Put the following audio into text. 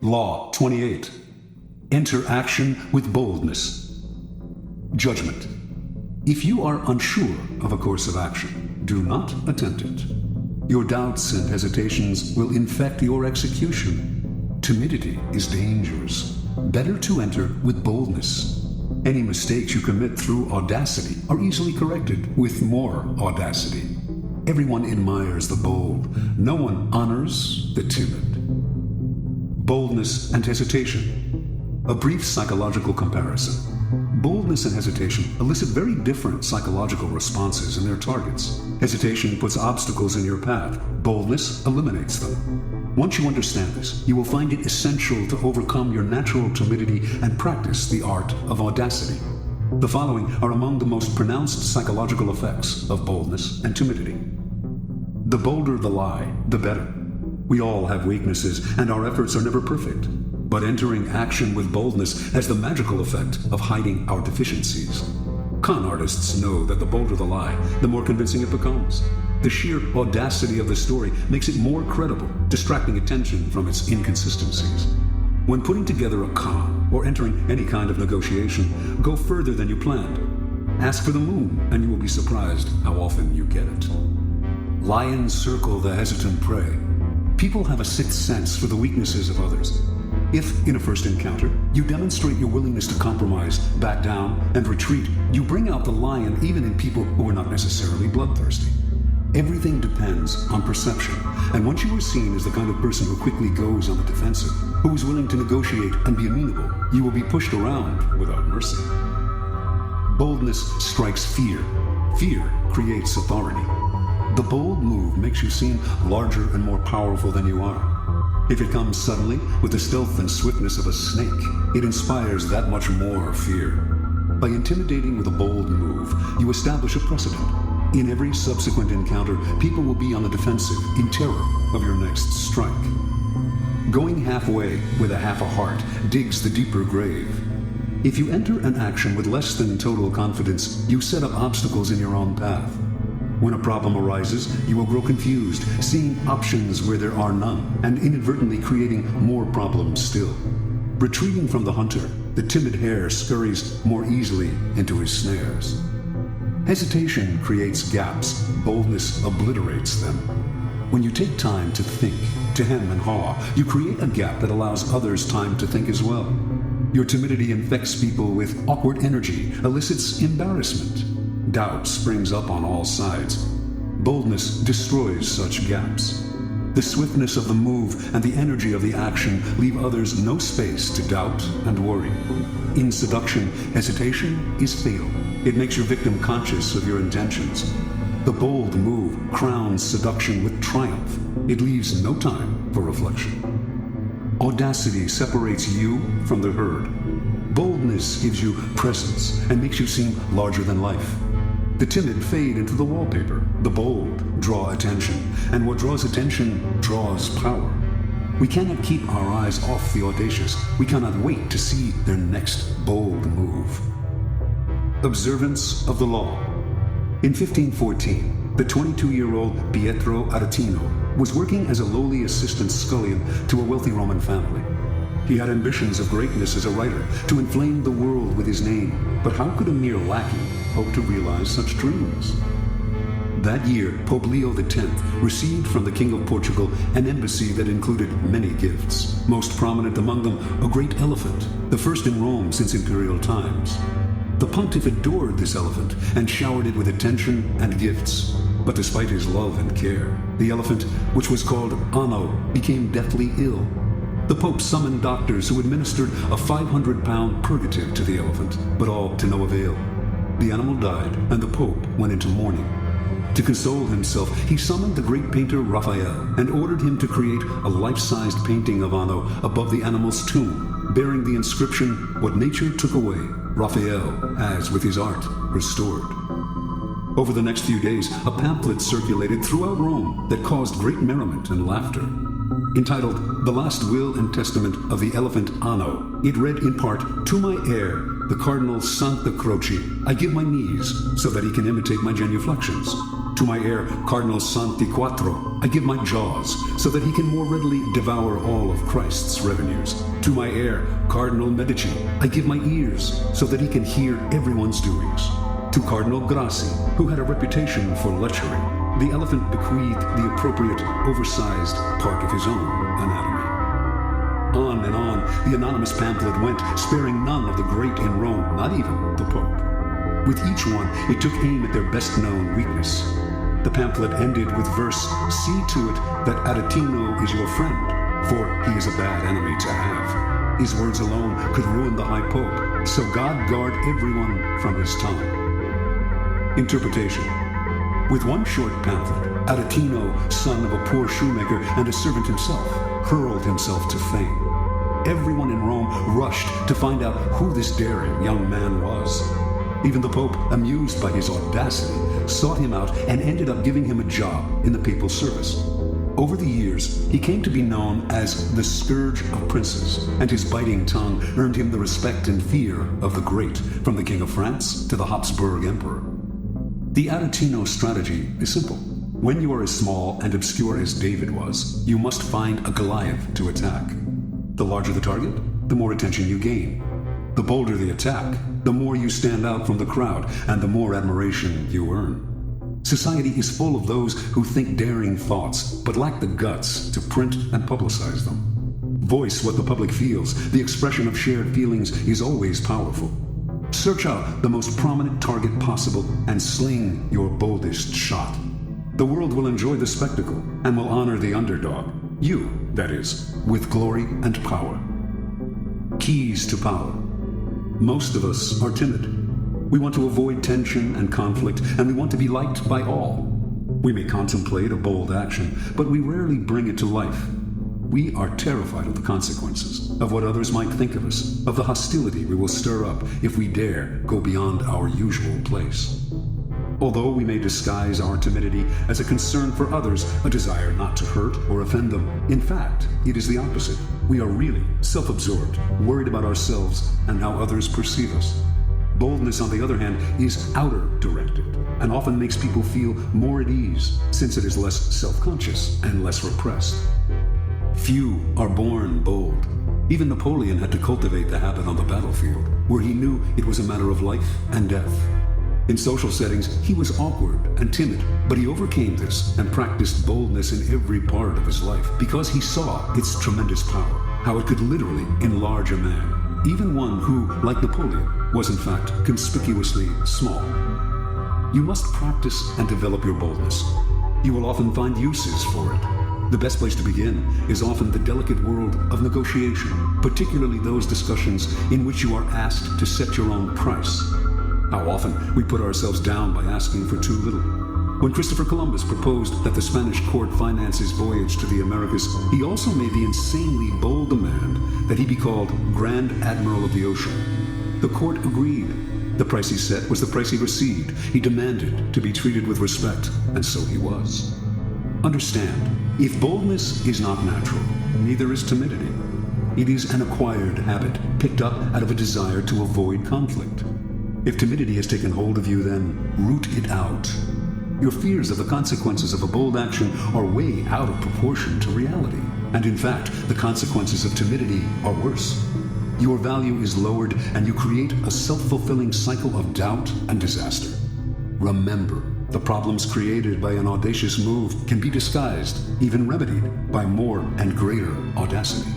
Law 28. Enter action with boldness. Judgment. If you are unsure of a course of action, do not attempt it. Your doubts and hesitations will infect your execution. Timidity is dangerous. Better to enter with boldness. Any mistakes you commit through audacity are easily corrected with more audacity. Everyone admires the bold. No one honors the timid. Boldness and hesitation. A brief psychological comparison. Boldness and hesitation elicit very different psychological responses in their targets. Hesitation puts obstacles in your path. Boldness eliminates them. Once you understand this, you will find it essential to overcome your natural timidity and practice the art of audacity. The following are among the most pronounced psychological effects of boldness and timidity. The bolder the lie, the better. We all have weaknesses, and our efforts are never perfect. But entering action with boldness has the magical effect of hiding our deficiencies. Con artists know that the bolder the lie, the more convincing it becomes. The sheer audacity of the story makes it more credible, distracting attention from its inconsistencies. When putting together a con or entering any kind of negotiation, go further than you planned. Ask for the moon, and you will be surprised how often you get it. Lions circle the hesitant prey. People have a sixth sense for the weaknesses of others. If, in a first encounter, you demonstrate your willingness to compromise, back down, and retreat, you bring out the lion even in people who are not necessarily bloodthirsty. Everything depends on perception, and once you are seen as the kind of person who quickly goes on the defensive, who is willing to negotiate and be amenable, you will be pushed around without mercy. Boldness strikes fear. Fear creates authority. The bold move makes you seem larger and more powerful than you are. If it comes suddenly, with the stealth and swiftness of a snake, it inspires that much more fear. By intimidating with a bold move, you establish a precedent. In every subsequent encounter, people will be on the defensive, in terror of your next strike. Going halfway with a half a heart digs the deeper grave. If you enter an action with less than total confidence, you set up obstacles in your own path. When a problem arises, you will grow confused, seeing options where there are none, and inadvertently creating more problems still. Retreating from the hunter, the timid hare scurries more easily into his snares. Hesitation creates gaps, boldness obliterates them. When you take time to think, to hem and haw, you create a gap that allows others time to think as well. Your timidity infects people with awkward energy, elicits embarrassment. Doubt springs up on all sides. Boldness destroys such gaps. The swiftness of the move and the energy of the action leave others no space to doubt and worry. In seduction, hesitation is fatal. It makes your victim conscious of your intentions. The bold move crowns seduction with triumph. It leaves no time for reflection. Audacity separates you from the herd. Boldness gives you presence and makes you seem larger than life. The timid fade into the wallpaper. The bold draw attention, and what draws attention draws power. We cannot keep our eyes off the audacious. We cannot wait to see their next bold move. Observance of the law. In 1514, the 22-year-old Pietro Aretino was working as a lowly assistant scullion to a wealthy Roman family. He had ambitions of greatness as a writer, to inflame the world with his name, but how could a mere lackey hope to realize such dreams? That year, Pope Leo X received from the King of Portugal an embassy that included many gifts, most prominent among them a great elephant, the first in Rome since imperial times. The pontiff adored this elephant and showered it with attention and gifts. But despite his love and care, the elephant, which was called Anno, became deathly ill. The Pope summoned doctors who administered a 500-pound purgative to the elephant, but all to no avail. The animal died, and the Pope went into mourning. To console himself, he summoned the great painter Raphael and ordered him to create a life-sized painting of Anno above the animal's tomb, bearing the inscription, "What nature took away, Raphael has, with his art, restored." Over the next few days, a pamphlet circulated throughout Rome that caused great merriment and laughter. Entitled "The Last Will and Testament of the Elephant Anno," it read in part, "To my heir, the Cardinal Santa Croce, I give my knees so that he can imitate my genuflections. To my heir, Cardinal Santiquatro, I give my jaws, so that he can more readily devour all of Christ's revenues. To my heir, Cardinal Medici, I give my ears, so that he can hear everyone's doings. To Cardinal Grassi, who had a reputation for lechery, the elephant bequeathed the appropriate, oversized part of his own anatomy. On and on, the anonymous pamphlet went, sparing none of the great in Rome, not even the Pope. With each one, it took aim at their best-known weakness. The pamphlet ended with verse, "See to it that Aretino is your friend, for he is a bad enemy to have. His words alone could ruin the High Pope, so God guard everyone from his tongue." Interpretation. With one short pamphlet, Aretino, son of a poor shoemaker and a servant himself, hurled himself to fame. Everyone in Rome rushed to find out who this daring young man was. Even the Pope, amused by his audacity, sought him out and ended up giving him a job in the papal service. Over the years, he came to be known as the Scourge of Princes, and his biting tongue earned him the respect and fear of the great, from the King of France to the Habsburg Emperor. The Aretino strategy is simple. When you are as small and obscure as David was, you must find a Goliath to attack. The larger the target, the more attention you gain. The bolder the attack, the more you stand out from the crowd, and the more admiration you earn. Society is full of those who think daring thoughts, but lack the guts to print and publicize them. Voice what the public feels. The expression of shared feelings is always powerful. Search out the most prominent target possible and sling your boldest shot. The world will enjoy the spectacle and will honor the underdog. You, that is, with glory and power. Keys to power. Most of us are timid. We want to avoid tension and conflict, and we want to be liked by all. We may contemplate a bold action, but we rarely bring it to life. We are terrified of the consequences, of what others might think of us, of the hostility we will stir up if we dare go beyond our usual place. Although we may disguise our timidity as a concern for others, a desire not to hurt or offend them, in fact, it is the opposite. We are really self-absorbed, worried about ourselves and how others perceive us. Boldness, on the other hand, is outer-directed and often makes people feel more at ease, since it is less self-conscious and less repressed. Few are born bold. Even Napoleon had to cultivate the habit on the battlefield, where he knew it was a matter of life and death. In social settings, he was awkward and timid, but he overcame this and practiced boldness in every part of his life because he saw its tremendous power, how it could literally enlarge a man, even one who, like Napoleon, was in fact conspicuously small. You must practice and develop your boldness. You will often find uses for it. The best place to begin is often the delicate world of negotiation, particularly those discussions in which you are asked to set your own price. How often we put ourselves down by asking for too little. When Christopher Columbus proposed that the Spanish court finance his voyage to the Americas, he also made the insanely bold demand that he be called Grand Admiral of the Ocean. The court agreed. The price he set was the price he received. He demanded to be treated with respect, and so he was. Understand, if boldness is not natural, neither is timidity. It is an acquired habit, picked up out of a desire to avoid conflict. If timidity has taken hold of you, then root it out. Your fears of the consequences of a bold action are way out of proportion to reality. And in fact, the consequences of timidity are worse. Your value is lowered, and you create a self-fulfilling cycle of doubt and disaster. Remember, the problems created by an audacious move can be disguised, even remedied, by more and greater audacity.